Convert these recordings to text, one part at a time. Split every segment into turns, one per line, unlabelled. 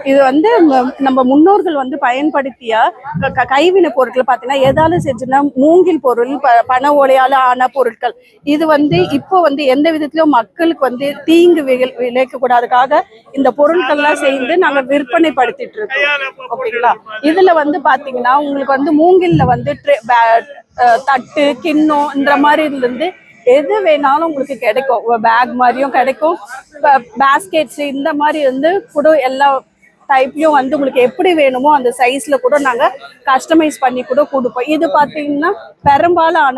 இது வந்து நம்ம முன்னோர்கள் வந்து பயன்படுத்திய கைவினை பொருட்கள் பார்த்தீங்கன்னா எதால செஞ்சுன்னா மூங்கில் பொருள், பனை ஓலையால ஆன பொருட்கள். இது வந்து இப்போ வந்து எந்த விதத்திலும் மக்களுக்கு வந்து தீங்கு விளைக்க கூடாதுக்காக இந்த பொருட்கள்லாம் செய்து நாங்க விற்பனை படுத்திட்டு இருக்கோம். ஓகேங்களா? இதுல வந்து பாத்தீங்கன்னா உங்களுக்கு வந்து மூங்கில்ல வந்து தட்டு, கிண்ணம் இந்த மாதிரி இருந்து எது வேணாலும் உங்களுக்கு கிடைக்கும். பேக் மாதிரியும் கிடைக்கும், பேஸ்கெட்ஸ் இந்த மாதிரி வந்து கூட எல்லா டைப்லயும் வந்து உங்களுக்கு எப்படி வேணுமோ அந்த சைஸ்ல கூட நாங்க கஸ்டமைஸ் பண்ணி கூட கொடுப்போம். இது பாத்தீங்கன்னா பெரும்பாலான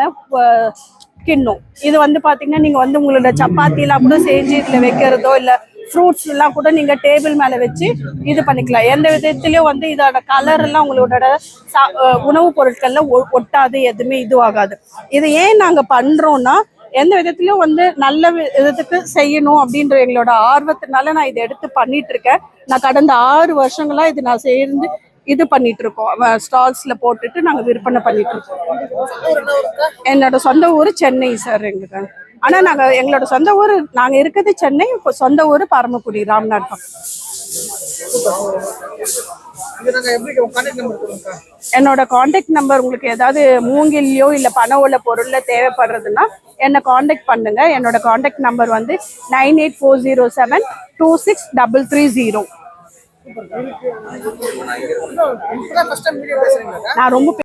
கிண்ணம். இது வந்து பாத்தீங்கன்னா நீங்க வந்து உங்களோட சப்பாத்தி எல்லாம் கூட செஞ்சு இதுல வைக்கிறதோ இல்ல ஃப்ரூட்ஸ் எல்லாம் கூட நீங்க டேபிள் மேல வச்சு இது பண்ணிக்கலாம். எந்த விதத்திலயும் வந்து இதோட கலர் எல்லாம் உங்களோட உணவுப் பொருட்கள்ல ஒட்டாது, எதுவுமே இதுவாகாது. இது ஏன் நாங்க பண்றோம்னா எந்த விதத்திலயும் வந்து நல்ல விதத்துக்கு செய்யணும் அப்படின்ற எங்களோட ஆர்வத்தினால நான் இதை எடுத்து பண்ணிட்டு இருக்கேன். நான் கடந்த 6 வருஷங்களா இது நான் சேர்ந்து இது பண்ணிட்டு இருக்கோம். ஸ்டால்ஸ்ல போட்டுட்டு நாங்க விற்பனை பண்ணிட்டு இருக்கோம். என்னோட சொந்த ஊர் சென்னை சார். எங்களுக்கு ஆனா நாங்க எங்களோட சொந்த ஊர், நாங்க இருக்கிறது சென்னை, சொந்த ஊர் பரமக்குடி, ராம்நாத். என்னோட கான்டாக்ட் நம்பர் உங்களுக்கு ஏதாவது மூங்கிலையோ இல்ல பனை ஓலை பொருள்ல தேவைப்படுறதுன்னா என்னை கான்டாக்ட் பண்ணுங்க. என்னோட கான்டாக்ட் நம்பர் வந்து 9840726330. நான் ரொம்ப